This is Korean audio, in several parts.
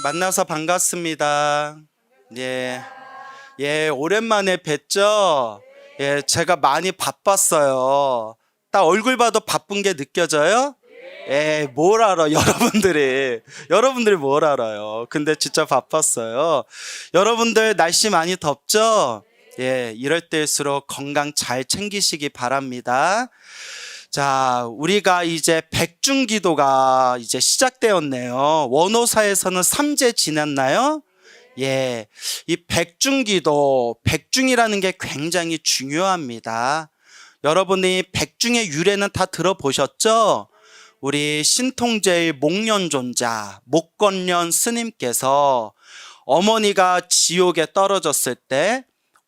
만나서 반갑습니다. 오랜만에 뵀죠? 제가 많이 바빴어요. 딱 얼굴 봐도 바쁜 게 느껴져요? 뭘 알아, 여러분들이 뭘 알아요? 근데 진짜 바빴어요. 여러분들 날씨 많이 덥죠? 이럴 때일수록 건강 잘 챙기시기 바랍니다. 자, 우리가 이제 백중기도가 이제 시작되었네요. 원호사에서는 3제 지났나요? 이 백중기도, 백중이라는 게 굉장히 중요합니다. 여러분이 백중의 유래는 다 들어보셨죠? 우리 신통제일 목련존자, 목건련 스님께서 어머니가 지옥에 떨어졌을 때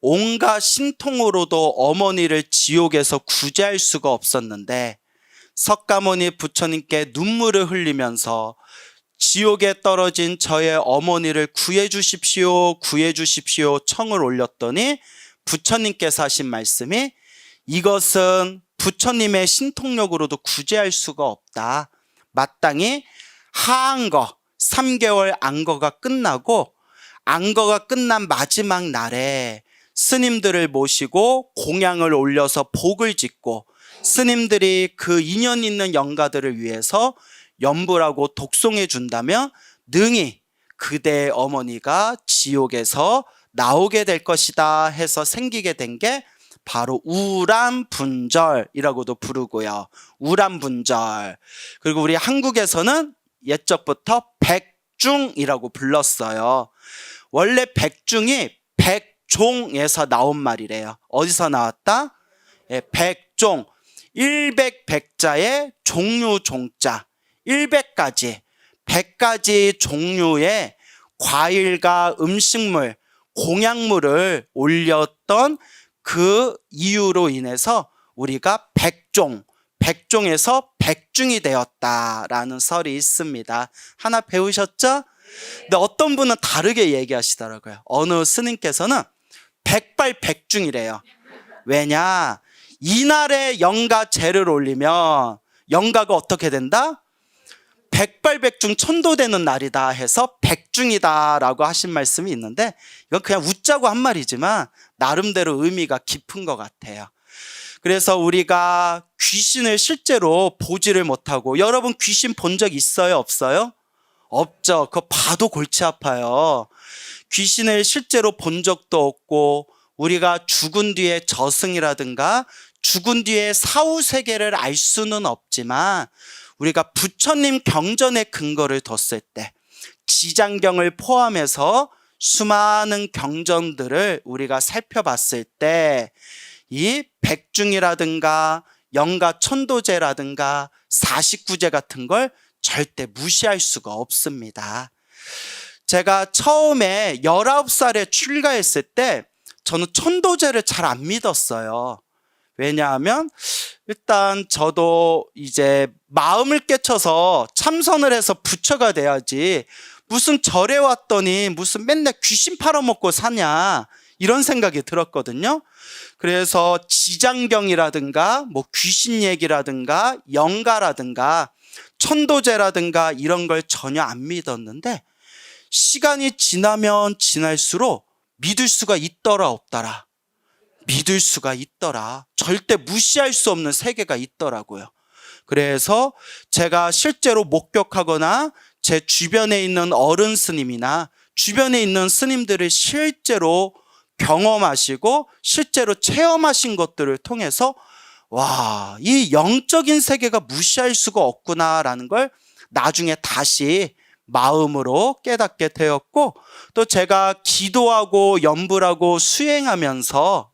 온갖 신통으로도 어머니를 지옥에서 구제할 수가 없었는데 석가모니 부처님께 눈물을 흘리면서 지옥에 떨어진 저의 어머니를 구해 주십시오 청을 올렸더니 부처님께서 하신 말씀이 이것은 부처님의 신통력으로도 구제할 수가 없다. 마땅히 하안거 3개월 안거가 끝나고 안거가 끝난 마지막 날에 스님들을 모시고 공양을 올려서 복을 짓고 스님들이 그 인연 있는 영가들을 위해서 연불하고 독송해 준다면 능히 그대의 어머니가 지옥에서 나오게 될 것이다 해서 생기게 된 게 바로 우람분절이라고도 부르고요. 우람분절. 그리고 우리 한국에서는 옛적부터 백중이라고 불렀어요. 원래 백중이 백종에서 나온 말이래요. 어디서 나왔다? 백종. 100백자의 종류 종자. 100가지, 100가지 종류의 과일과 음식물, 공약물을 올렸던 그 이유로 인해서 우리가 백종에서 백중이 되었다라는 설이 있습니다. 하나 배우셨죠? 근데 어떤 분은 다르게 얘기하시더라고요. 어느 스님께서는 백발백중이래요. 왜냐? 이날에 영가 제를 올리면 영가가 어떻게 된다? 백발백중 천도되는 날이다 해서 백중이다라고 하신 말씀이 있는데 이건 그냥 웃자고 한 말이지만 나름대로 의미가 깊은 것 같아요. 그래서 우리가 귀신을 실제로 보지를 못하고 여러분 귀신 본 적 있어요? 없어요? 없죠. 그거 봐도 골치 아파요. 귀신을 실제로 본 적도 없고 우리가 죽은 뒤에 저승이라든가 죽은 뒤에 사후세계를 알 수는 없지만 우리가 부처님 경전의 근거를 뒀을 때 지장경을 포함해서 수많은 경전들을 우리가 살펴봤을 때 이 백중이라든가 영가 천도제라든가 49제 같은 걸 절대 무시할 수가 없습니다. 제가 처음에 19살에 출가했을 때 저는 천도제를 잘 안 믿었어요. 왜냐하면 일단 저도 이제 마음을 깨쳐서 참선을 해서 부처가 돼야지 무슨 절에 왔더니 무슨 맨날 귀신 팔아먹고 사냐 이런 생각이 들었거든요. 그래서 지장경이라든가 뭐 귀신 얘기라든가 영가라든가 천도제라든가 이런 걸 전혀 안 믿었는데 시간이 지나면 지날수록 믿을 수가 있더라 없더라. 믿을 수가 있더라. 절대 무시할 수 없는 세계가 있더라고요. 그래서 제가 실제로 목격하거나 제 주변에 있는 어른 스님이나 주변에 있는 스님들을 실제로 경험하시고 실제로 체험하신 것들을 통해서 와, 이 영적인 세계가 무시할 수가 없구나라는 걸 나중에 다시 마음으로 깨닫게 되었고 또 제가 기도하고 연불하고 수행하면서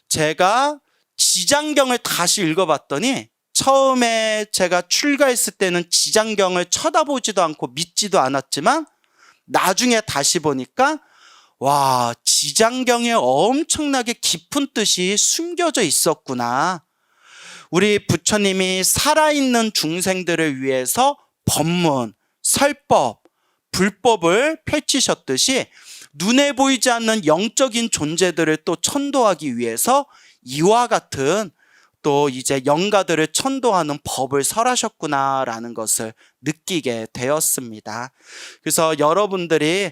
제가 지장경을 다시 읽어봤더니 처음에 제가 출가했을 때는 지장경을 쳐다보지도 않고 믿지도 않았지만 나중에 다시 보니까 와, 지장경에 엄청나게 깊은 뜻이 숨겨져 있었구나. 우리 부처님이 살아있는 중생들을 위해서 법문, 설법, 불법을 펼치셨듯이 눈에 보이지 않는 영적인 존재들을 또 천도하기 위해서 이와 같은 또 이제 영가들을 천도하는 법을 설하셨구나라는 것을 느끼게 되었습니다. 그래서 여러분들이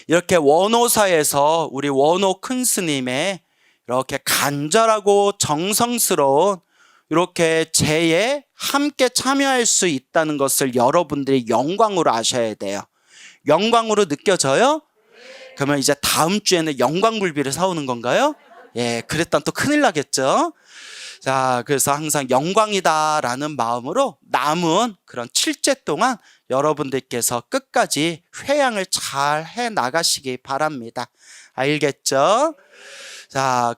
이렇게 원오사에서 우리 원오 큰 스님의 이렇게 간절하고 정성스러운 이렇게 제에 함께 참여할 수 있다는 것을 여러분들이 영광으로 아셔야 돼요. 영광으로 느껴져요? 그러면 이제 다음 주에는 영광굴비를 사오는 건가요? 예, 그랬다면 또 큰일 나겠죠? 자, 그래서 항상 영광이다라는 마음으로 남은 그런 7제 동안 여러분들께서 끝까지 회양을 잘 해 나가시기 바랍니다. 알겠죠? 자,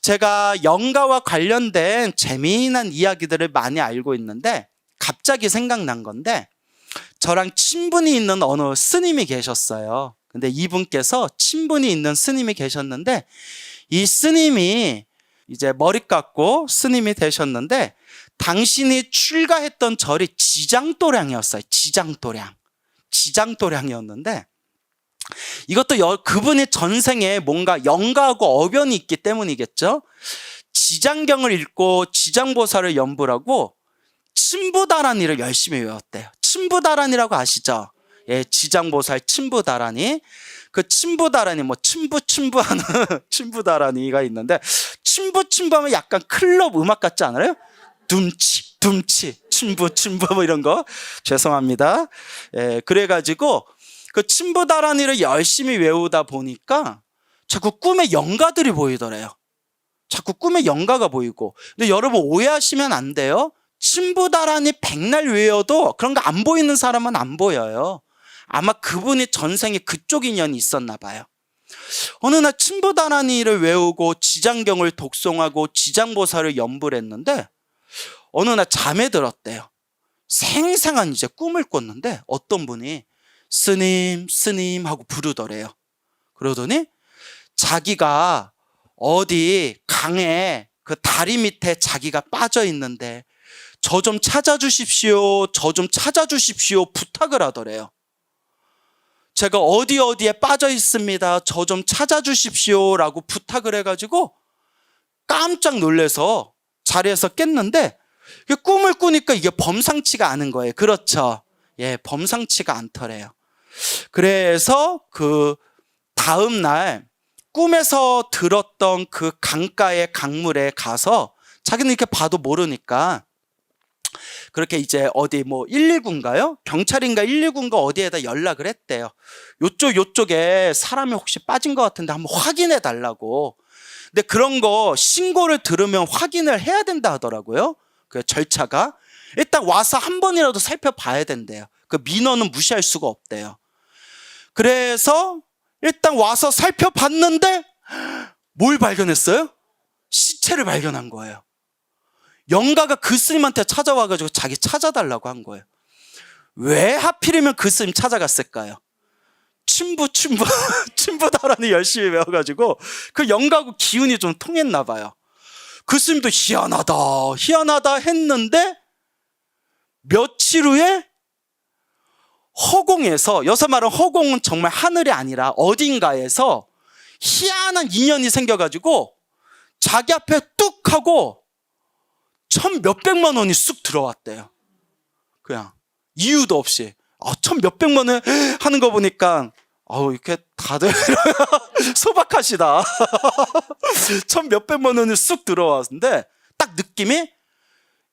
제가 영가와 관련된 재미난 이야기들을 많이 알고 있는데 갑자기 생각난 건데 저랑 친분이 있는 어느 스님이 계셨어요. 근데 이분께서 친분이 있는 스님이 계셨는데 이 스님이 이제 머리 깎고 스님이 되셨는데 당신이 출가했던 절이 지장도량이었어요. 지장도량이었는데 이것도 그분의 전생에 뭔가 영가하고 어변이 있기 때문이겠죠. 지장경을 읽고 지장보살을 연불하고 친부다란이를 열심히 외웠대요. 친부다란이라고 아시죠? 예, 지장보살 친부다란이. 그 친부다란이 뭐 친부하는 친부다란이가 있는데 친부하면 약간 클럽 음악 같지 않아요? 둠치 친부 뭐 이런 거. 죄송합니다. 예, 그래가지고 그 친부다란이를 열심히 외우다 보니까 자꾸 꿈에 영가들이 보이더래요. 자꾸 꿈에 영가가 보이고. 근데 여러분 오해하시면 안 돼요. 친부다란이 백날 외워도 그런 거 안 보이는 사람은 안 보여요. 아마 그분이 전생에 그쪽 인연이 있었나 봐요. 어느 날 친부다란이를 외우고 지장경을 독송하고 지장보살을 연불했는데 어느 날 잠에 들었대요. 생생한 이제 꿈을 꿨는데 어떤 분이 스님 하고 부르더래요. 그러더니 자기가 어디 강에 그 다리 밑에 자기가 빠져 있는데 저 좀 찾아주십시오 부탁을 하더래요. 제가 어디에 빠져 있습니다. 저 좀 찾아주십시오라고 부탁을 해가지고 깜짝 놀라서 자리에서 깼는데 꿈을 꾸니까 이게 범상치가 않은 거예요. 그렇죠? 예, 범상치가 않더래요. 그래서 그 다음 날 꿈에서 들었던 그 강가의 강물에 가서 자기는 이렇게 봐도 모르니까 그렇게 이제 어디 뭐 119인가요? 경찰인가 119인가 어디에다 연락을 했대요. 요쪽에 사람이 혹시 빠진 것 같은데 한번 확인해 달라고. 근데 그런 거 신고를 들으면 확인을 해야 된다 하더라고요. 그 절차가. 일단 와서 한 번이라도 살펴봐야 된대요. 그 민원은 무시할 수가 없대요. 그래서 일단 와서 살펴봤는데 뭘 발견했어요? 시체를 발견한 거예요. 영가가 그 스님한테 찾아와가지고 자기 찾아달라고 한 거예요. 왜 하필이면 그 스님 찾아갔을까요? 친부다란이 열심히 외워가지고 그 영가하고 기운이 좀 통했나 봐요. 그 스님도 희한하다 했는데 며칠 후에 허공에서, 여기서 말하는 허공은 정말 하늘이 아니라 어딘가에서 희한한 인연이 생겨가지고 자기 앞에 뚝 하고 1,000몇백만 원이 쑥 들어왔대요. 그냥 이유도 없이. 1,000몇백만 원 하는 거 보니까 이렇게 다들 소박하시다. 1,000몇백만 원이 쑥 들어왔는데 딱 느낌이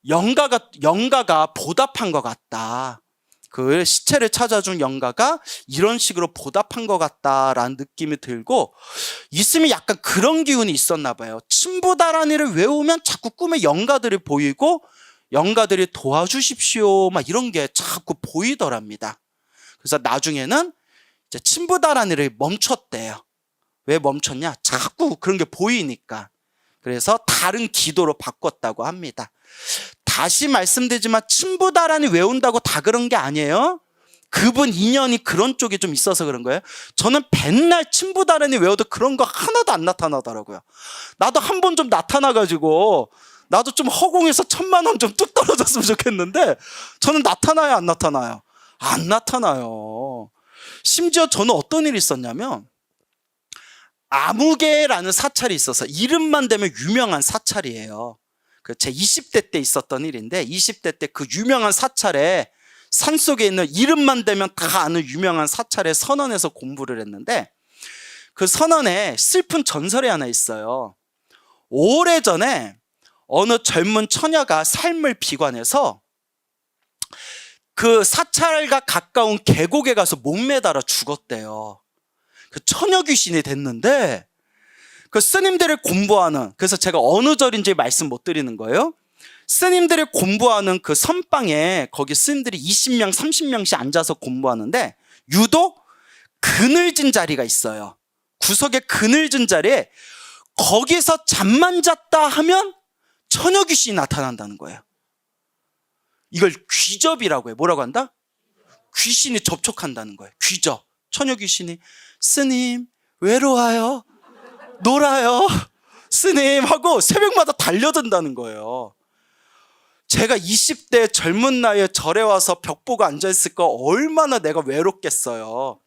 영가가 보답한 것 같다. 그 시체를 찾아준 영가가 이런 식으로 보답한 것 같다라는 느낌이 들고, 있으면 약간 그런 기운이 있었나 봐요. 친부다란이를 외우면 자꾸 꿈에 영가들이 보이고 영가들이 도와주십시오 막 이런 게 자꾸 보이더랍니다. 그래서 나중에는 이제 친부다란이를 멈췄대요. 왜 멈췄냐? 자꾸 그런 게 보이니까. 그래서 다른 기도로 바꿨다고 합니다. 다시 말씀드리지만 친부다란이 외운다고 다 그런 게 아니에요. 그분 인연이 그런 쪽에 좀 있어서 그런 거예요. 저는 맨날 친부다란이 외워도 그런 거 하나도 안 나타나더라고요. 나도 한 번 좀 나타나가지고 나도 좀 허공에서 1,000만 원 좀 뚝 떨어졌으면 좋겠는데 저는 나타나요, 안 나타나요? 안 나타나요. 심지어 저는 어떤 일이 있었냐면 아무개라는 사찰이 있어서 이름만 대면 유명한 사찰이에요. 제 20대 때 있었던 일인데 20대 때 그 유명한 사찰에 산속에 있는 이름만 대면 다 아는 유명한 사찰의 선원에서 공부를 했는데 그 선원에 슬픈 전설이 하나 있어요. 오래전에 어느 젊은 처녀가 삶을 비관해서 그 사찰과 가까운 계곡에 가서 목매달아 죽었대요. 그 처녀 귀신이 됐는데 그 스님들이 공부하는, 그래서 제가 어느 절인지 말씀 못 드리는 거예요. 스님들이 공부하는 그 선방에 거기 스님들이 20명 30명씩 앉아서 공부하는데 유독 그늘진 자리가 있어요. 구석에 그늘진 자리에 거기서 잠만 잤다 하면 처녀 귀신이 나타난다는 거예요. 이걸 귀접이라고 해요. 뭐라고 한다? 귀신이 접촉한다는 거예요. 귀접. 처녀 귀신이 스님 외로워요, 놀아요, 스님 하고 새벽마다 달려든다는 거예요. 제가 20대 젊은 나이에 절에 와서 벽 보고 앉아있을까 얼마나 내가 외롭겠어요.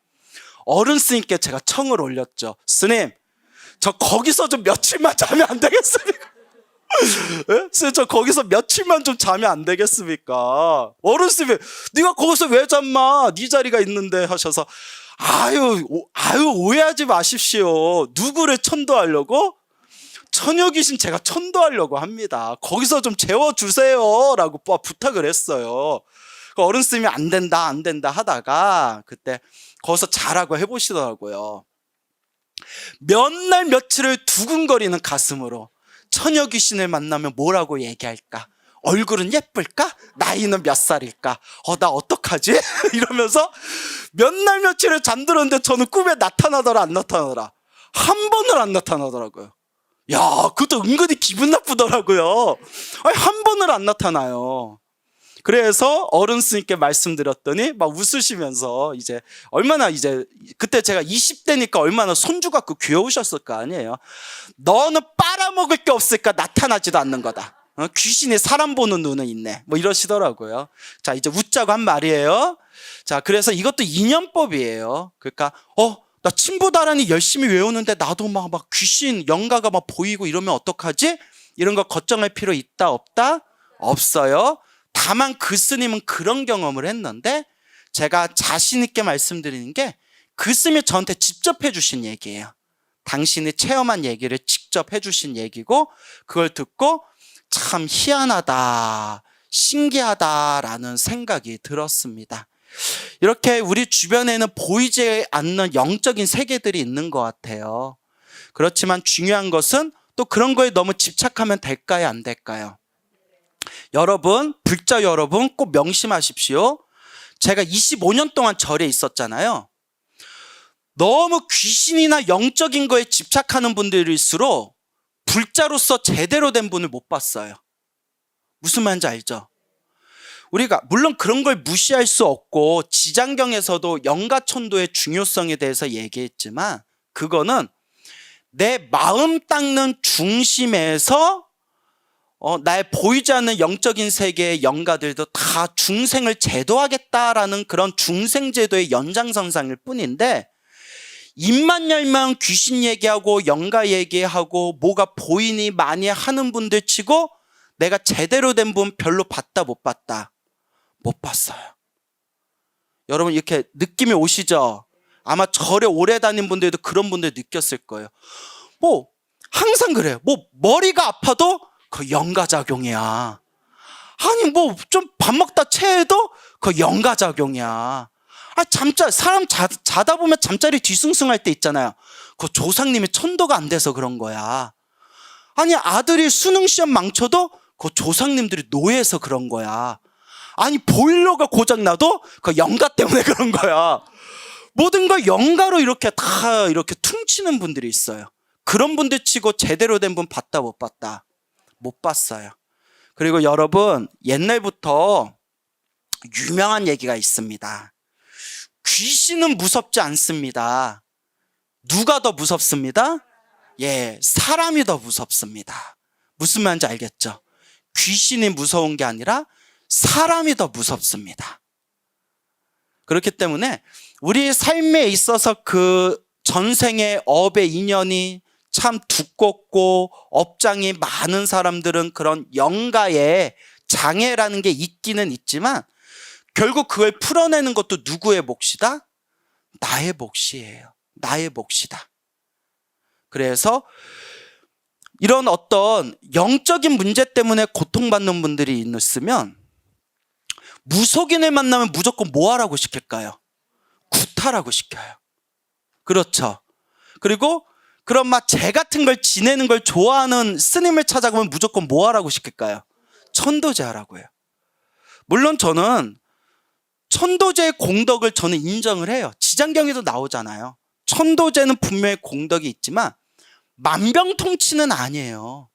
어른 스님께 제가 청을 올렸죠. 스님, 저 거기서 좀 며칠만 자면 안 되겠습니까? 네? 저 거기서 며칠만 좀 자면 안 되겠습니까? 어른 스님이 네가 거기서 왜 잠마? 네 자리가 있는데 하셔서 아유 오해하지 마십시오. 누구를 천도하려고? 처녀 귀신 제가 천도하려고 합니다. 거기서 좀 재워주세요 라고 부탁을 했어요. 어른 스님이 안 된다 하다가 그때 거기서 자라고 해보시더라고요. 몇 날 며칠을 두근거리는 가슴으로 처녀 귀신을 만나면 뭐라고 얘기할까? 얼굴은 예쁠까? 나이는 몇 살일까? 나 어떡하지? 이러면서 몇 날 며칠을 잠들었는데 저는 꿈에 나타나더라 안 나타나더라? 한 번을 안 나타나더라고요. 야, 그것도 은근히 기분 나쁘더라고요. 아니, 한 번을 안 나타나요. 그래서 어른 스님께 말씀드렸더니 막 웃으시면서 그때 제가 20대니까 얼마나 손주 같고 귀여우셨을 거 아니에요. 너는 빨아먹을 게 없으니까 나타나지도 않는 거다. 귀신이 사람 보는 눈은 있네. 뭐 이러시더라고요. 자, 이제 웃자고 한 말이에요. 자, 그래서 이것도 인연법이에요. 그러니까 나 친부다란이 열심히 외우는데 나도 막 귀신 영가가 막 보이고 이러면 어떡하지? 이런 거 걱정할 필요 있다 없다? 없어요. 다만 그 스님은 그런 경험을 했는데 제가 자신 있게 말씀드리는 게 그 스님이 저한테 직접 해주신 얘기예요. 당신이 체험한 얘기를 직접 해주신 얘기고 그걸 듣고 참 희한하다, 신기하다라는 생각이 들었습니다. 이렇게 우리 주변에는 보이지 않는 영적인 세계들이 있는 것 같아요. 그렇지만 중요한 것은 또 그런 거에 너무 집착하면 될까요, 안 될까요? 여러분, 불자 여러분 꼭 명심하십시오. 제가 25년 동안 절에 있었잖아요. 너무 귀신이나 영적인 거에 집착하는 분들일수록 불자로서 제대로 된 분을 못 봤어요. 무슨 말인지 알죠? 우리가 물론 그런 걸 무시할 수 없고 지장경에서도 영가천도의 중요성에 대해서 얘기했지만 그거는 내 마음 닦는 중심에서 나의 보이지 않는 영적인 세계의 영가들도 다 중생을 제도하겠다라는 그런 중생제도의 연장선상일 뿐인데 입만 열면 귀신 얘기하고 영가 얘기하고 뭐가 보이니 많이 하는 분들 치고 내가 제대로 된 분 별로 봤다 못 봤다? 못 봤어요. 여러분 이렇게 느낌이 오시죠? 아마 절에 오래 다닌 분들도 그런 분들 느꼈을 거예요. 뭐 항상 그래요. 뭐 머리가 아파도 그 영가작용이야. 아니 뭐 좀 밥 먹다 체해도 그 영가작용이야. 사람 자다 보면 잠자리 뒤숭숭할 때 있잖아요. 그 조상님이 천도가 안 돼서 그런 거야. 아니 아들이 수능시험 망쳐도 그 조상님들이 노예해서 그런 거야. 아니 보일러가 고장나도 그 영가 때문에 그런 거야. 모든 걸 영가로 이렇게 다 이렇게 퉁치는 분들이 있어요. 그런 분들 치고 제대로 된 분 봤다 못 봤다? 못 봤어요. 그리고 여러분 옛날부터 유명한 얘기가 있습니다. 귀신은 무섭지 않습니다. 누가 더 무섭습니다? 사람이 더 무섭습니다. 무슨 말인지 알겠죠? 귀신이 무서운 게 아니라 사람이 더 무섭습니다. 그렇기 때문에 우리 삶에 있어서 그 전생의 업의 인연이 참 두껍고 업장이 많은 사람들은 그런 영가에 장애라는 게 있기는 있지만 결국 그걸 풀어내는 것도 누구의 몫이다? 나의 몫이에요. 나의 몫이다. 그래서 이런 어떤 영적인 문제 때문에 고통받는 분들이 있으면 무속인을 만나면 무조건 뭐 하라고 시킬까요? 구타라고 시켜요. 그렇죠. 그리고 그런 막 재 같은 걸 지내는 걸 좋아하는 스님을 찾아가면 무조건 뭐 하라고 시킬까요? 천도제 하라고 해요. 물론 저는 천도제의 공덕을 저는 인정을 해요. 지장경에도 나오잖아요. 천도제는 분명히 공덕이 있지만 만병통치는 아니에요.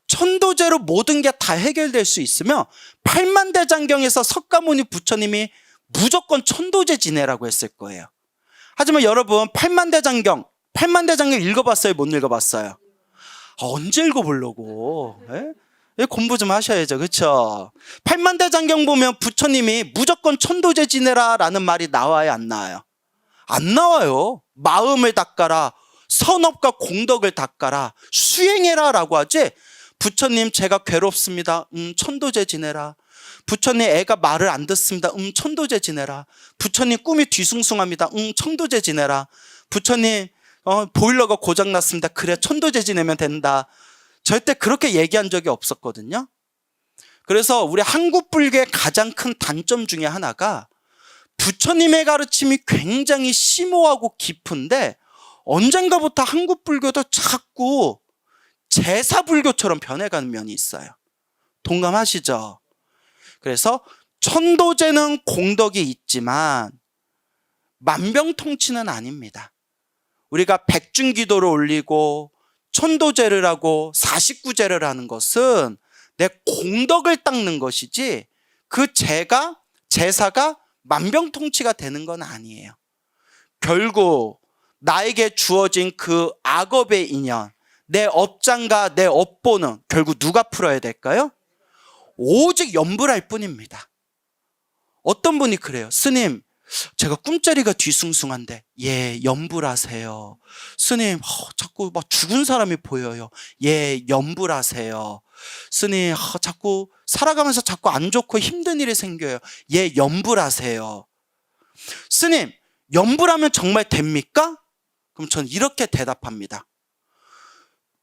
천도제로 모든 게 다 해결될 수 있으면 팔만대장경에서 석가모니 부처님이 무조건 천도제 지내라고 했을 거예요. 하지만 여러분 팔만대장경 읽어봤어요? 못 읽어봤어요? 언제 읽어보려고? 공부 좀 하셔야죠. 그렇죠? 팔만대장경 보면 부처님이 무조건 천도제 지내라 라는 말이 나와요? 안 나와요? 안 나와요. 마음을 닦아라, 선업과 공덕을 닦아라, 수행해라 라고 하지. 부처님 제가 괴롭습니다. 천도제 지내라. 부처님 애가 말을 안 듣습니다. 천도제 지내라. 부처님 꿈이 뒤숭숭합니다. 천도제 지내라. 부처님 보일러가 고장났습니다. 그래 천도제 지내면 된다. 절대 그렇게 얘기한 적이 없었거든요. 그래서 우리 한국 불교의 가장 큰 단점 중에 하나가 부처님의 가르침이 굉장히 심오하고 깊은데 언젠가부터 한국 불교도 자꾸 제사 불교처럼 변해가는 면이 있어요. 동감하시죠? 그래서 천도제는 공덕이 있지만 만병통치는 아닙니다. 우리가 백중기도를 올리고 천도제를 하고 49제를 하는 것은 내 공덕을 닦는 것이지 그 제사가 만병통치가 되는 건 아니에요. 결국 나에게 주어진 그 악업의 인연, 내 업장과 내 업보는 결국 누가 풀어야 될까요? 오직 염불할 뿐입니다. 어떤 분이 그래요. 스님, 제가 꿈자리가 뒤숭숭한데 예, 염불하세요. 스님, 자꾸 막 죽은 사람이 보여요. 예, 염불하세요. 스님, 자꾸 살아가면서 자꾸 안 좋고 힘든 일이 생겨요. 예, 염불하세요. 스님, 염불하면 정말 됩니까? 그럼 저는 이렇게 대답합니다.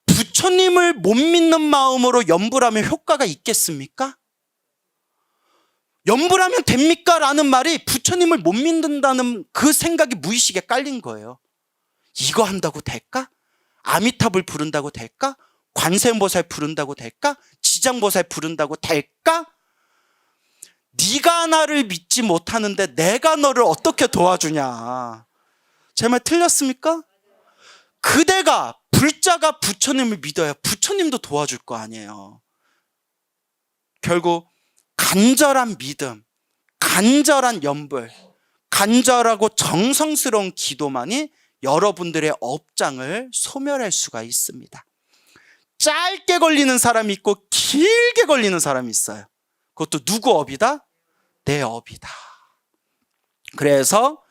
부처님을 못 믿는 마음으로 염불하면 효과가 있겠습니까? 염불하면 됩니까? 라는 말이 부처님을 못 믿는다는 그 생각이 무의식에 깔린 거예요. 이거 한다고 될까? 아미타불 부른다고 될까? 관세음보살 부른다고 될까? 지장보살 부른다고 될까? 네가 나를 믿지 못하는데 내가 너를 어떻게 도와주냐. 제 말 틀렸습니까? 그대가 불자가 부처님을 믿어야 부처님도 도와줄 거 아니에요. 결국 간절한 믿음, 간절한 염불, 간절하고 정성스러운 기도만이 여러분들의 업장을 소멸할 수가 있습니다. 짧게 걸리는 사람이 있고 길게 걸리는 사람이 있어요. 그것도 누구 업이다? 내 업이다. 그래서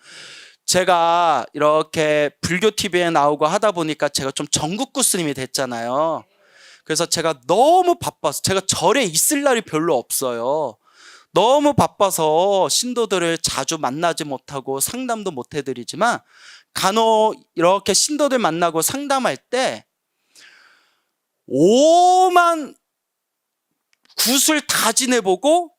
제가 이렇게 불교 TV에 나오고 하다 보니까 제가 좀 전국구 스님이 됐잖아요. 그래서 제가 너무 바빠서 제가 절에 있을 날이 별로 없어요. 너무 바빠서 신도들을 자주 만나지 못하고 상담도 못 해드리지만 간혹 이렇게 신도들 만나고 상담할 때 오만 굿을 다 지내보고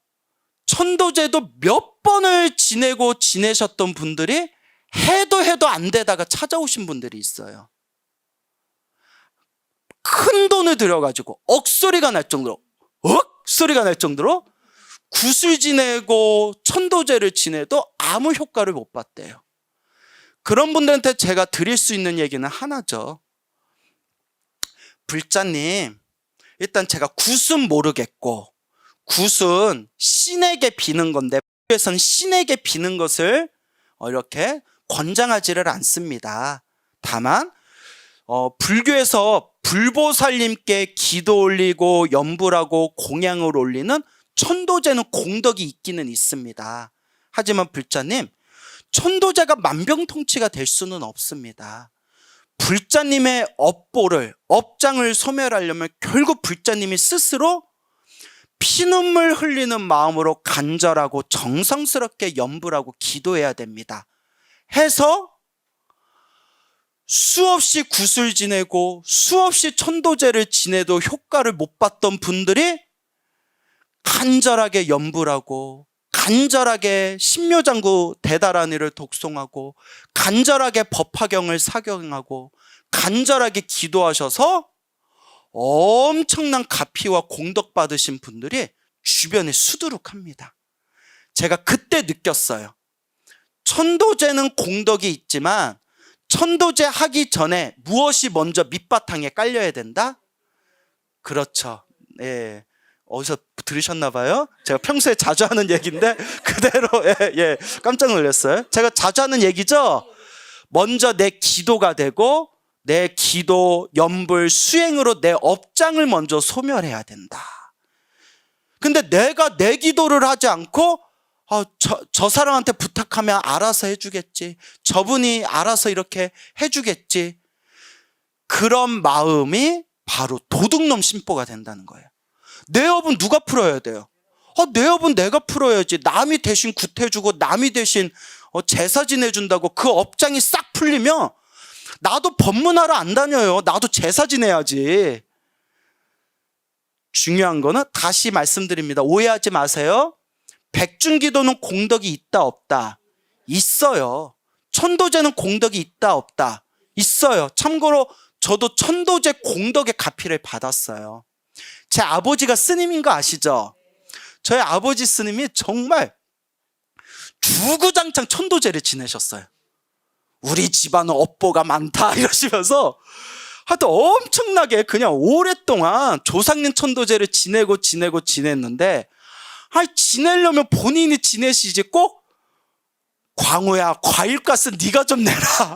천도제도 몇 번을 지내고 지내셨던 분들이 해도 안 되다가 찾아오신 분들이 있어요. 큰 돈을 들여가지고 억소리가 날 정도로 소리가 날 정도로 굿을 지내고 천도제를 지내도 아무 효과를 못 봤대요. 그런 분들한테 제가 드릴 수 있는 얘기는 하나죠. 불자님, 일단 제가 굿은 모르겠고 굿은 신에게 비는 건데 불교에서는 신에게 비는 것을 이렇게 권장하지를 않습니다. 다만 불교에서 불보살님께 기도 올리고 염불하고 공양을 올리는 천도제는 공덕이 있기는 있습니다. 하지만 불자님, 천도제가 만병통치가 될 수는 없습니다. 불자님의 업장을 소멸하려면 결국 불자님이 스스로 피눈물 흘리는 마음으로 간절하고 정성스럽게 염불하고 기도해야 됩니다. 해서 수없이 구슬 지내고 수없이 천도제를 지내도 효과를 못 봤던 분들이 간절하게 염불하고 간절하게 신묘장구 대다라니를 독송하고 간절하게 법화경을 사경하고 간절하게 기도하셔서 엄청난 가피와 공덕 받으신 분들이 주변에 수두룩합니다. 제가 그때 느꼈어요. 천도제는 공덕이 있지만 천도제 하기 전에 무엇이 먼저 밑바탕에 깔려야 된다? 그렇죠. 예. 어디서 들으셨나 봐요? 제가 평소에 자주 하는 얘기인데 그대로 깜짝 놀랐어요. 제가 자주 하는 얘기죠. 먼저 내 기도가 되고 내 기도, 염불, 수행으로 내 업장을 먼저 소멸해야 된다. 근데 내가 내 기도를 하지 않고 저 사람한테 부탁하면 알아서 해주겠지. 저분이 알아서 이렇게 해주겠지. 그런 마음이 바로 도둑놈 심보가 된다는 거예요. 내 업은 누가 풀어야 돼요? 내 업은 내가 풀어야지. 남이 대신 굿해주고 남이 대신 제사 지내준다고 그 업장이 싹 풀리면 나도 법문하러 안 다녀요. 나도 제사 지내야지. 중요한 거는 다시 말씀드립니다. 오해하지 마세요. 백중기도는 공덕이 있다 없다? 있어요. 천도제는 공덕이 있다 없다? 있어요. 참고로 저도 천도제 공덕의 가피를 받았어요. 제 아버지가 스님인 거 아시죠? 저희 아버지 스님이 정말 주구장창 천도제를 지내셨어요. 우리 집안은 업보가 많다 이러시면서 하여튼 엄청나게 그냥 오랫동안 조상님 천도제를 지냈는데 지내려면 본인이 지내시지 꼭 광호야 과일값은 네가 좀 내라.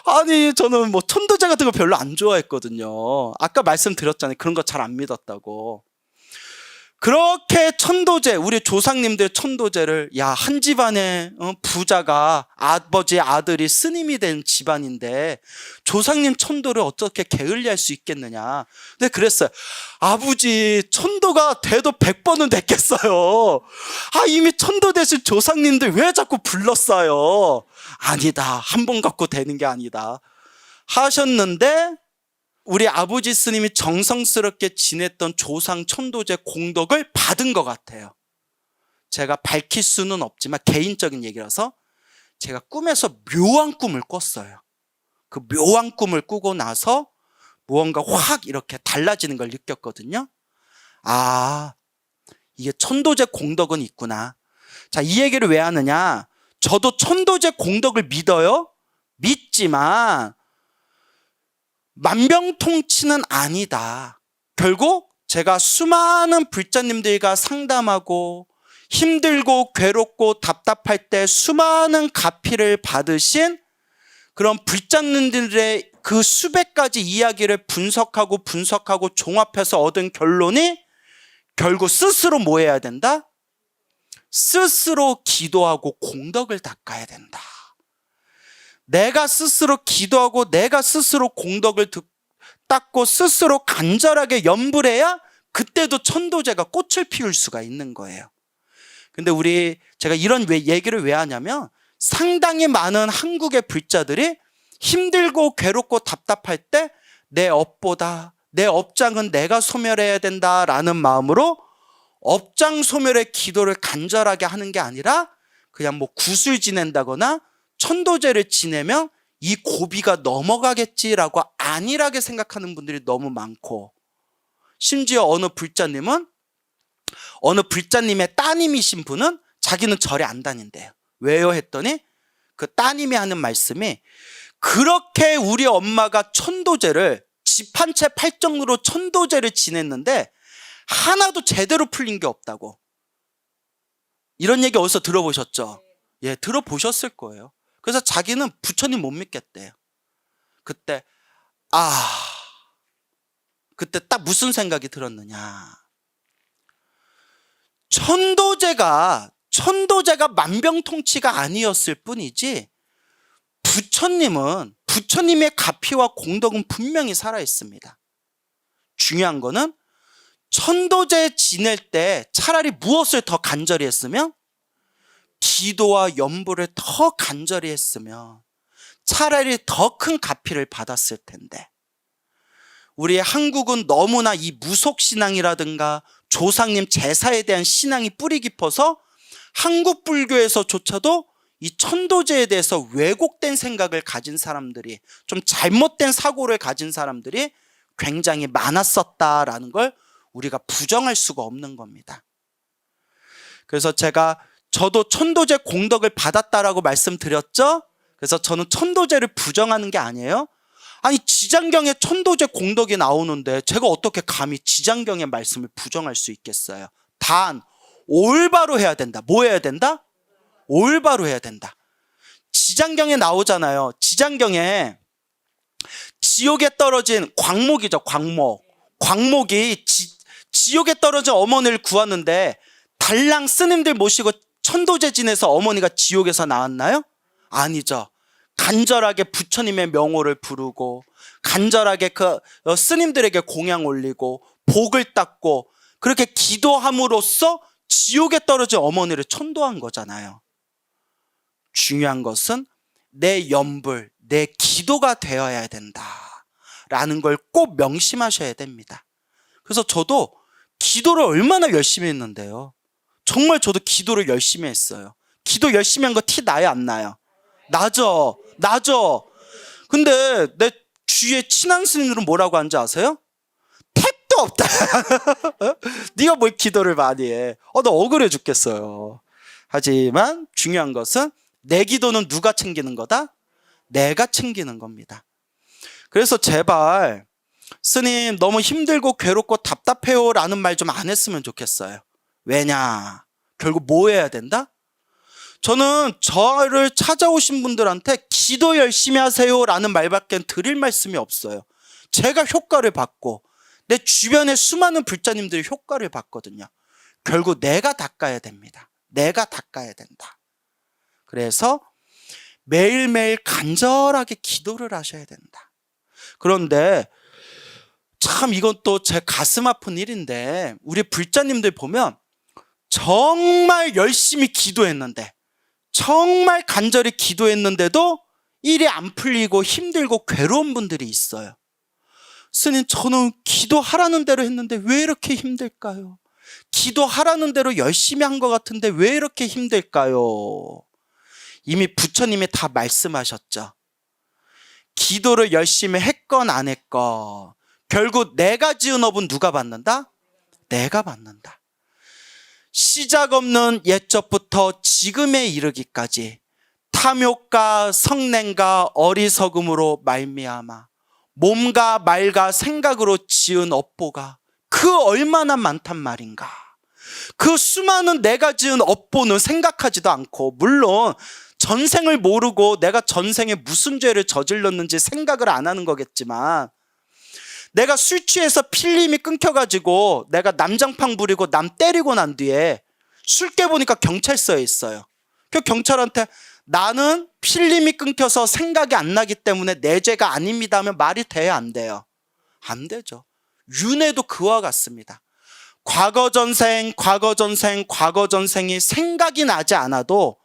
아니 저는 뭐 천도제 같은 거 별로 안 좋아했거든요. 아까 말씀드렸잖아요. 그런 거 잘 안 믿었다고. 그렇게 천도제, 우리 조상님들 천도제를 한 집안에 부자가 아버지 아들이 스님이 된 집안인데 조상님 천도를 어떻게 게을리할 수 있겠느냐. 근데 그랬어요. 아버지 천도가 돼도 100번은 됐겠어요. 이미 천도 되신 조상님들 왜 자꾸 불렀어요? 아니다. 한 번 갖고 되는 게 아니다 하셨는데 우리 아버지 스님이 정성스럽게 지냈던 조상 천도제 공덕을 받은 것 같아요. 제가 밝힐 수는 없지만 개인적인 얘기라서 제가 꿈에서 묘한 꿈을 꿨어요. 그 묘한 꿈을 꾸고 나서 무언가 확 이렇게 달라지는 걸 느꼈거든요. 이게 천도제 공덕은 있구나. 자, 이 얘기를 왜 하느냐? 저도 천도제 공덕을 믿어요. 믿지만 만병통치는 아니다. 결국 제가 수많은 불자님들과 상담하고 힘들고 괴롭고 답답할 때 수많은 가피를 받으신 그런 불자님들의 그 수백 가지 이야기를 분석하고 종합해서 얻은 결론이 결국 스스로 뭐 해야 된다? 스스로 기도하고 공덕을 닦아야 된다. 내가 스스로 기도하고 내가 스스로 공덕을 닦고 스스로 간절하게 염불해야 그때도 천도제가 꽃을 피울 수가 있는 거예요. 근데 제가 이런 얘기를 왜 하냐면 상당히 많은 한국의 불자들이 힘들고 괴롭고 답답할 때 내 업보다 내 업장은 내가 소멸해야 된다라는 마음으로 업장 소멸의 기도를 간절하게 하는 게 아니라 그냥 뭐 구슬 지낸다거나 천도제를 지내면 이 고비가 넘어가겠지라고 안일하게 생각하는 분들이 너무 많고, 심지어 어느 불자님의 따님이신 분은 자기는 절에 안 다닌대요. 왜요? 했더니 그 따님이 하는 말씀이 그렇게 우리 엄마가 천도제를 집 한 채 팔정으로 천도제를 지냈는데 하나도 제대로 풀린 게 없다고. 이런 얘기 어디서 들어보셨죠? 예, 들어보셨을 거예요. 그래서 자기는 부처님 못 믿겠대요. 그때 딱 무슨 생각이 들었느냐. 천도제가 부처님은 부처님의 가피와 공덕은 분명히 살아있습니다. 중요한 거는 천도제 지낼 때 차라리 무엇을 더 간절히 했으면, 기도와 연부를 더 간절히 했으면 차라리 더 큰 가피를 받았을 텐데, 우리 한국은 너무나 이 무속신앙이라든가 조상님 제사에 대한 신앙이 뿌리 깊어서 한국 불교에서조차도 이 천도제에 대해서 왜곡된 생각을 가진 사람들이, 좀 잘못된 사고를 가진 사람들이 굉장히 많았었다라는 걸 우리가 부정할 수가 없는 겁니다. 그래서 저도 천도제 공덕을 받았다라고 말씀드렸죠. 그래서 저는 천도제를 부정하는 게 아니에요. 아니, 지장경에 천도제 공덕이 나오는데 제가 어떻게 감히 지장경의 말씀을 부정할 수 있겠어요. 단 올바로 해야 된다. 뭐 해야 된다? 올바로 해야 된다. 지장경에 나오잖아요. 지장경에 지옥에 떨어진 광목이죠. 광목이 지옥에 떨어진 어머니를 구하는데, 달랑 스님들 모시고 천도제 지내서 어머니가 지옥에서 나왔나요? 아니죠. 간절하게 부처님의 명호를 부르고 간절하게 스님들에게 공양 올리고 복을 닦고 그렇게 기도함으로써 지옥에 떨어진 어머니를 천도한 거잖아요. 중요한 것은 내 연불, 내 기도가 되어야 된다라는 걸 꼭 명심하셔야 됩니다. 그래서 저도 기도를 얼마나 열심히 했는데요. 정말 저도 기도를 열심히 했어요. 기도 열심히 한 거 티 나요, 안 나요? 나죠. 근데 내 주위에 친한 스님들은 뭐라고 하는지 아세요? 택도 없다. 네가 뭘 기도를 많이 해. 나 억울해 죽겠어요. 하지만 중요한 것은 내 기도는 누가 챙기는 거다? 내가 챙기는 겁니다. 그래서 제발 스님 너무 힘들고 괴롭고 답답해요 라는 말 좀 안 했으면 좋겠어요. 왜냐? 결국 뭐 해야 된다? 저는 저를 찾아오신 분들한테 기도 열심히 하세요 라는 말밖에 드릴 말씀이 없어요. 제가 효과를 받고 내 주변의 수많은 불자님들이 효과를 받거든요. 결국 내가 닦아야 됩니다. 내가 닦아야 된다. 그래서 매일매일 간절하게 기도를 하셔야 된다. 그런데 참 이건 또 제 가슴 아픈 일인데, 우리 불자님들 보면 정말 열심히 기도했는데, 정말 간절히 기도했는데도 일이 안 풀리고 힘들고 괴로운 분들이 있어요. 스님, 저는 기도하라는 대로 했는데 왜 이렇게 힘들까요? 기도하라는 대로 열심히 한 것 같은데 왜 이렇게 힘들까요? 이미 부처님이 다 말씀하셨죠. 기도를 열심히 했건 안 했건 결국 내가 지은 업은 누가 받는다? 내가 받는다. 시작 없는 옛적부터 지금에 이르기까지 탐욕과 성냄과 어리석음으로 말미암아 몸과 말과 생각으로 지은 업보가 그 얼마나 많단 말인가. 그 수많은 내가 지은 업보는 생각하지도 않고, 물론 전생을 모르고 내가 전생에 무슨 죄를 저질렀는지 생각을 안 하는 거겠지만, 내가 술 취해서 필름이 끊겨가지고 내가 남장판 부리고 남 때리고 난 뒤에 술 깨보니까 경찰서에 있어요. 그 경찰한테 나는 필름이 끊겨서 생각이 안 나기 때문에 내 죄가 아닙니다 하면 말이 돼야 안 돼요? 안 되죠. 윤회도 그와 같습니다. 과거 전생이 생각이 나지 않아도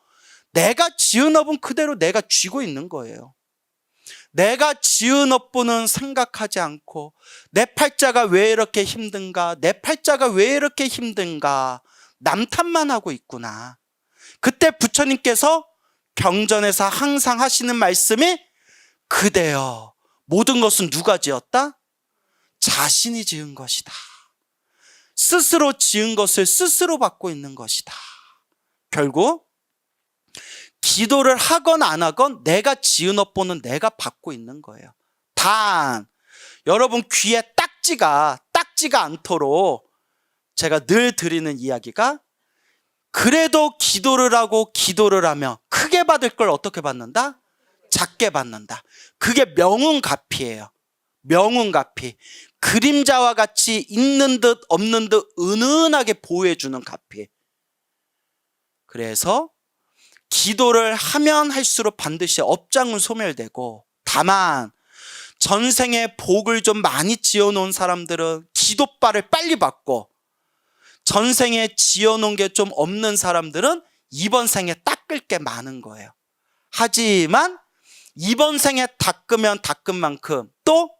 내가 지은 업은 그대로 내가 쥐고 있는 거예요. 내가 지은 업보는 생각하지 않고 내 팔자가 왜 이렇게 힘든가, 내 팔자가 왜 이렇게 힘든가 남 탓만 하고 있구나. 그때 부처님께서 경전에서 항상 하시는 말씀이, 그대여 모든 것은 누가 지었다? 자신이 지은 것이다. 스스로 지은 것을 스스로 받고 있는 것이다. 결국 기도를 하건 안 하건 내가 지은 업보는 내가 받고 있는 거예요. 단 여러분 귀에 딱지가 않도록 제가 늘 드리는 이야기가, 그래도 기도를 하고 기도를 하며 크게 받을 걸 어떻게 받는다? 작게 받는다. 그게 명운가피예요. 명운가피. 그림자와 같이 있는 듯 없는 듯 은은하게 보호해주는 가피. 그래서 기도를 하면 할수록 반드시 업장은 소멸되고, 다만 전생에 복을 좀 많이 지어놓은 사람들은 기도발을 빨리 받고, 전생에 지어놓은 게 좀 없는 사람들은 이번 생에 닦을 게 많은 거예요. 하지만 이번 생에 닦으면 닦은 만큼 또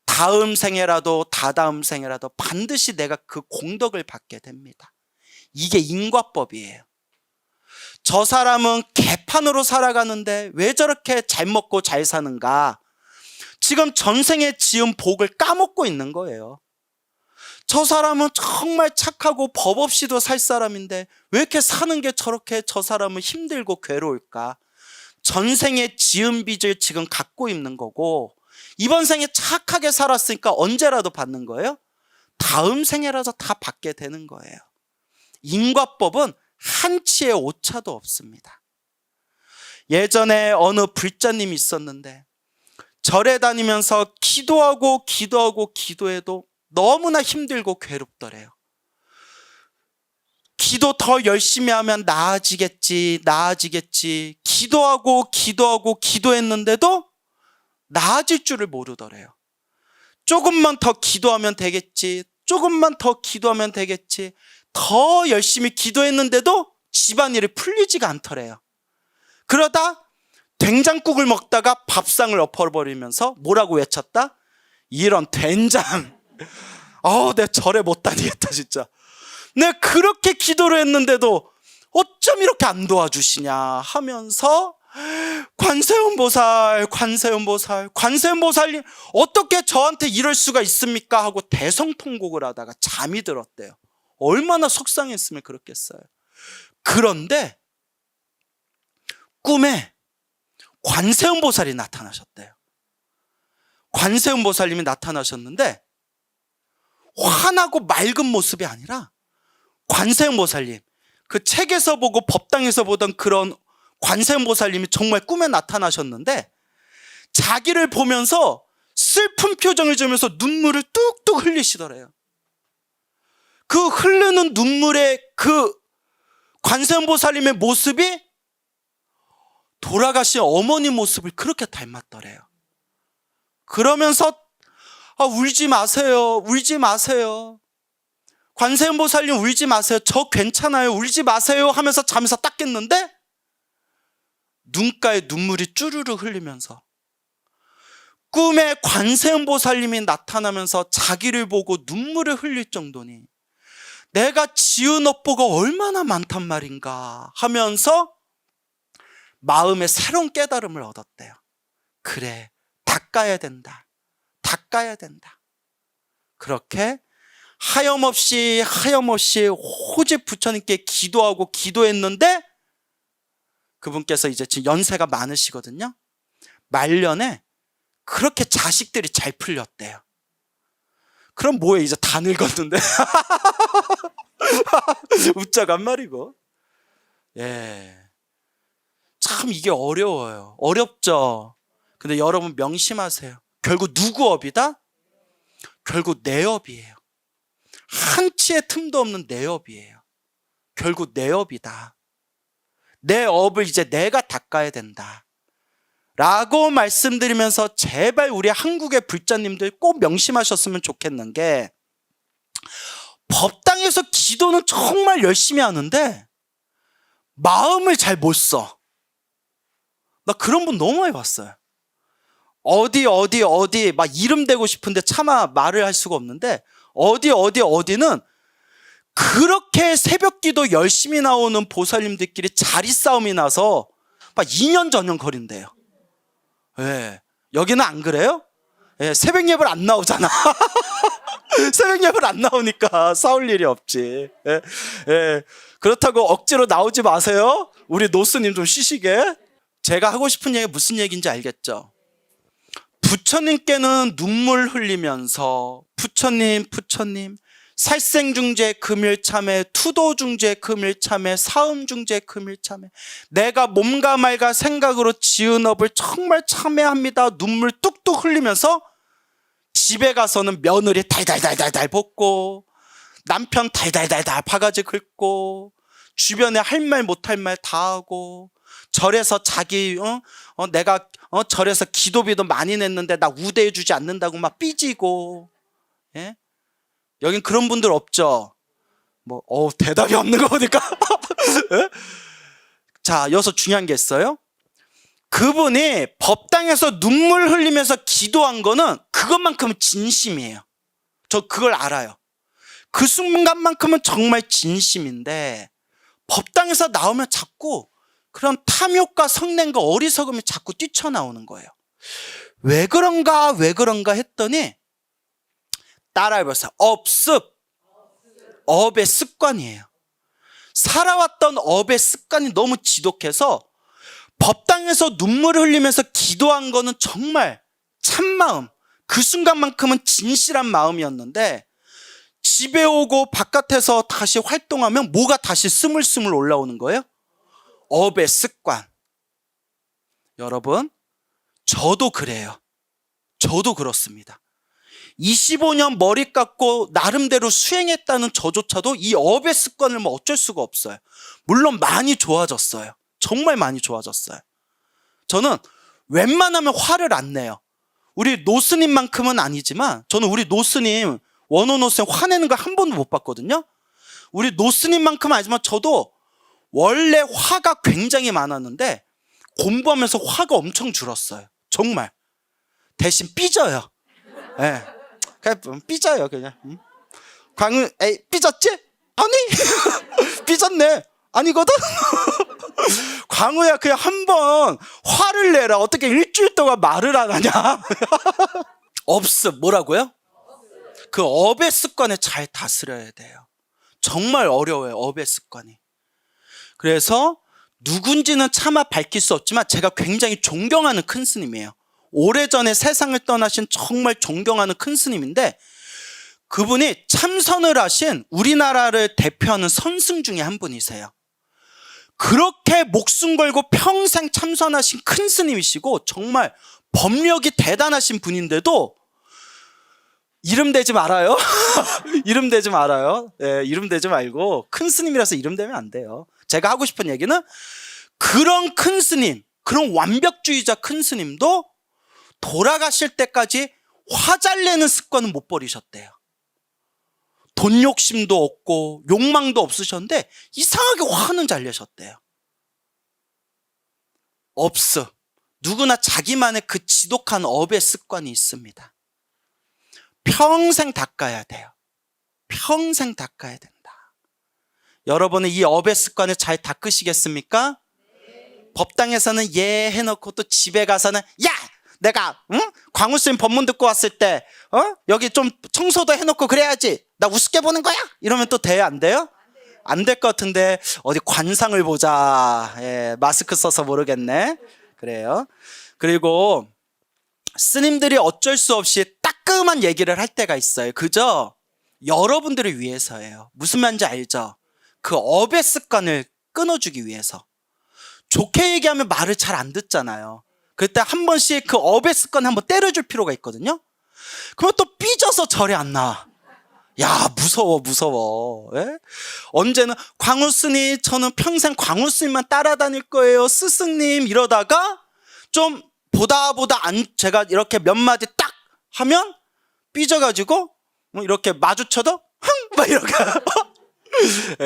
다음 생에라도 다다음 생에라도 반드시 내가 그 공덕을 받게 됩니다. 이게 인과법이에요. 저 사람은 개판으로 살아가는데 왜 저렇게 잘 먹고 잘 사는가? 지금 전생에 지은 복을 까먹고 있는 거예요. 저 사람은 정말 착하고 법 없이도 살 사람인데 왜 이렇게 사는 게 저렇게 저 사람은 힘들고 괴로울까? 전생에 지은 빚을 지금 갖고 있는 거고, 이번 생에 착하게 살았으니까 언제라도 받는 거예요? 다음 생에라도 다 받게 되는 거예요. 인과법은 한치의 오차도 없습니다. 예전에 어느 불자님이 있었는데 절에 다니면서 기도해도 너무나 힘들고 괴롭더래요. 기도 더 열심히 하면 나아지겠지. 기도했는데도 나아질 줄을 모르더래요. 조금만 더 기도하면 되겠지. 더 열심히 기도했는데도 집안일이 풀리지가 않더래요. 그러다 된장국을 먹다가 밥상을 엎어버리면서 뭐라고 외쳤다? 이런 된장. 내 절에 못 다니겠다 진짜. 내가 그렇게 기도를 했는데도 어쩜 이렇게 안 도와주시냐 하면서 관세음보살님 어떻게 저한테 이럴 수가 있습니까? 하고 대성통곡을 하다가 잠이 들었대요. 얼마나 속상했으면 그렇겠어요. 그런데 꿈에 관세음보살이 나타나셨대요. 관세음보살님이 나타나셨는데 화나고 맑은 모습이 아니라, 관세음보살님, 그 책에서 보고 법당에서 보던 그런 관세음보살님이 정말 꿈에 나타나셨는데 자기를 보면서 슬픈 표정을 지으면서 눈물을 뚝뚝 흘리시더래요. 그 흐르는 눈물의 그 관세음보살님의 모습이 돌아가신 어머니 모습을 그렇게 닮았더래요. 그러면서 울지 마세요. 관세음보살님 울지 마세요. 저 괜찮아요. 울지 마세요 하면서 잠에서 딱 깼는데 눈가에 눈물이 쭈르르 흘리면서 꿈에 관세음보살님이 나타나면서 자기를 보고 눈물을 흘릴 정도니 내가 지은 업보가 얼마나 많단 말인가 하면서 마음에 새로운 깨달음을 얻었대요. 그래, 닦아야 된다. 그렇게 하염없이 오직 부처님께 기도했는데 그분께서 이제 지금 연세가 많으시거든요. 말년에 그렇게 자식들이 잘 풀렸대요. 그럼 뭐해, 이제 다 늙었는데. 웃자간 말이고. 참 이게 어려워요. 어렵죠. 근데 여러분 명심하세요. 결국 누구 업이다? 결국 내 업이에요. 한치의 틈도 없는 내 업이에요. 결국 내 업이다. 내 업을 이제 내가 닦아야 된다 라고 말씀드리면서 제발 우리 한국의 불자님들 꼭 명심하셨으면 좋겠는 게, 법당에서 기도는 정말 열심히 하는데 마음을 잘 못 써. 나 그런 분 너무 많이 봤어요. 어디 막 이름 대고 싶은데 차마 말을 할 수가 없는데 어디는 그렇게 새벽기도 열심히 나오는 보살님들끼리 자리 싸움이 나서 막 2년 전형거린대요. 여기는 안 그래요? 새벽 예불 안 나오잖아. 새벽 예불 안 나오니까 싸울 일이 없지. 그렇다고 억지로 나오지 마세요. 우리 노스님 좀 쉬시게. 제가 하고 싶은 얘기가 무슨 얘기인지 알겠죠? 부처님께는 눈물 흘리면서 부처님 살생중재 금일참회, 투도중재 금일참회, 사음중재 금일참회, 내가 몸과 말과 생각으로 지은 업을 정말 참회합니다. 눈물 뚝뚝 흘리면서 집에 가서는 며느리 달달달달달 볶고 남편 달달달달 바가지 긁고 주변에 할 말 못할 말 다 하고 절에서 자기 내가 절에서 기도비도 많이 냈는데 나 우대해 주지 않는다고 막 삐지고. 예? 여긴 그런 분들 없죠? 대답이 없는 거 보니까. 예? 자, 여기서 중요한 게 있어요. 그분이 법당에서 눈물 흘리면서 기도한 거는 그것만큼은 진심이에요. 저 그걸 알아요. 그 순간만큼은 정말 진심인데 법당에서 나오면 자꾸 그런 탐욕과 성냄과 어리석음이 자꾸 뛰쳐나오는 거예요. 왜 그런가 했더니 따라해보세요. 업의 습관이에요. 살아왔던 업의 습관이 너무 지독해서 법당에서 눈물을 흘리면서 기도한 거는 정말 참마음, 그 순간만큼은 진실한 마음이었는데 집에 오고 바깥에서 다시 활동하면 뭐가 다시 스물스물 올라오는 거예요? 업의 습관. 여러분, 저도 그래요. 저도 그렇습니다. 25년 머리 깎고 나름대로 수행했다는 저조차도 이 업의 습관을 어쩔 수가 없어요. 물론 많이 좋아졌어요. 정말 많이 좋아졌어요. 저는 웬만하면 화를 안 내요. 우리 노스님만큼은 아니지만 저는 우리 노스님, 원호 노스님 화내는 걸 한 번도 못 봤거든요. 우리 노스님만큼은 아니지만 저도 원래 화가 굉장히 많았는데 공부하면서 화가 엄청 줄었어요. 정말. 대신 삐져요. 네. 그냥 삐져요 그냥. 광우 삐졌지? 아니 삐졌네. 아니거든. 광우야 그냥 한번 화를 내라. 어떻게 일주일 동안 말을 안 하냐. 뭐라고요? 그 업의 습관에 잘 다스려야 돼요. 정말 어려워요. 업의 습관이. 그래서 누군지는 차마 밝힐 수 없지만 제가 굉장히 존경하는 큰 스님이에요. 오래전에 세상을 떠나신 정말 존경하는 큰 스님인데 그분이 참선을 하신 우리나라를 대표하는 선승 중에 한 분이세요. 그렇게 목숨 걸고 평생 참선하신 큰 스님이시고 정말 법력이 대단하신 분인데도 이름 대지 말아요. 이름 대지 말아요. 네, 이름 대지 말고 큰 스님이라서 이름 대면 안 돼요. 제가 하고 싶은 얘기는 그런 큰 스님, 그런 완벽주의자 큰 스님도 돌아가실 때까지 화 잘 내는 습관은 못 버리셨대요. 돈 욕심도 없고 욕망도 없으셨는데 이상하게 화는 잘 내셨대요. 누구나 자기만의 그 지독한 업의 습관이 있습니다. 평생 닦아야 돼요. 평생 닦아야 된다. 여러분은 이 업의 습관을 잘 닦으시겠습니까? 법당에서는 예 해놓고 또 집에 가서는 야! 내가 광우스님 법문 듣고 왔을 때 여기 좀 청소도 해놓고 그래야지. 나 우습게 보는 거야? 이러면 또 돼요? 안 돼요? 안 될 것 같은데 어디 관상을 보자. 예, 마스크 써서 모르겠네. 그래요. 그리고 스님들이 어쩔 수 없이 따끔한 얘기를 할 때가 있어요. 그죠? 여러분들을 위해서예요. 무슨 말인지 알죠? 그 업의 습관을 끊어주기 위해서. 좋게 얘기하면 말을 잘 안 듣잖아요. 그때 한 번씩 그 업의 습관 한번 때려줄 필요가 있거든요. 그러면 또 삐져서 절에 안 나와. 야, 무서워. 예? 언제는 광우스님, 저는 평생 광우스님만 따라다닐 거예요. 스승님 이러다가 좀 보다 제가 이렇게 몇 마디 딱 하면 삐져가지고 이렇게 마주쳐도 막 이렇게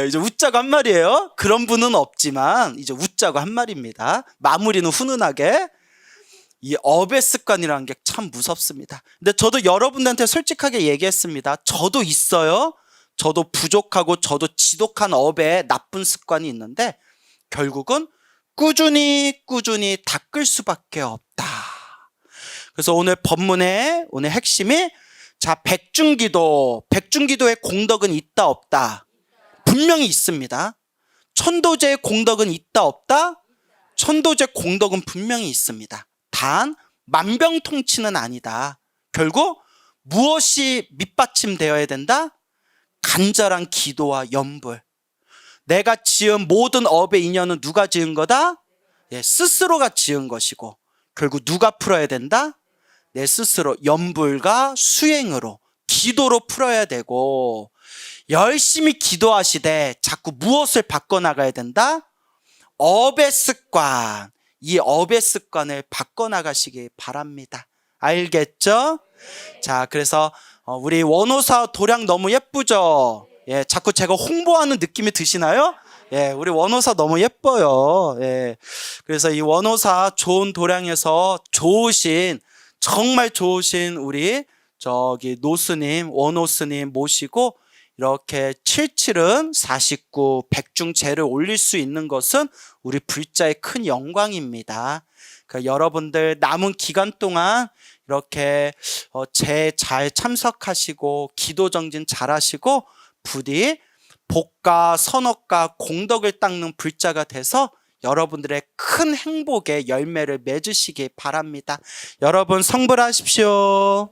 이제 웃자고 한 말이에요. 그런 분은 없지만 이제 웃자고 한 말입니다. 마무리는 훈훈하게. 이 업의 습관이라는 게 참 무섭습니다. 근데 저도 여러분들한테 솔직하게 얘기했습니다. 저도 있어요. 저도 부족하고 저도 지독한 업의 나쁜 습관이 있는데 결국은 꾸준히 닦을 수밖에 없다. 그래서 오늘 법문의 오늘 핵심이 백중기도의 공덕은 있다 없다? 분명히 있습니다. 천도제의 공덕은 있다 없다? 천도제 공덕은 분명히 있습니다. 단 만병통치는 아니다. 결국 무엇이 밑받침되어야 된다? 간절한 기도와 염불. 내가 지은 모든 업의 인연은 누가 지은 거다? 스스로가 지은 것이고 결국 누가 풀어야 된다? 내 스스로 염불과 수행으로 기도로 풀어야 되고 열심히 기도하시되 자꾸 무엇을 바꿔나가야 된다? 업의 습관, 이 업의 습관을 바꿔나가시기 바랍니다. 알겠죠? 자, 그래서 우리 원호사 도량 너무 예쁘죠? 예, 자꾸 제가 홍보하는 느낌이 드시나요? 예, 우리 원호사 너무 예뻐요. 예, 그래서 이 원호사 좋은 도량에서 좋으신, 정말 좋으신 우리 저기 노스님, 원호스님 모시고 이렇게 77은 49, 백중제를 올릴 수 있는 것은 우리 불자의 큰 영광입니다. 그러니까 여러분들 남은 기간 동안 이렇게 제 잘 참석하시고 기도 정진 잘 하시고 부디 복과 선업과 공덕을 닦는 불자가 돼서 여러분들의 큰 행복의 열매를 맺으시기 바랍니다. 여러분 성불하십시오.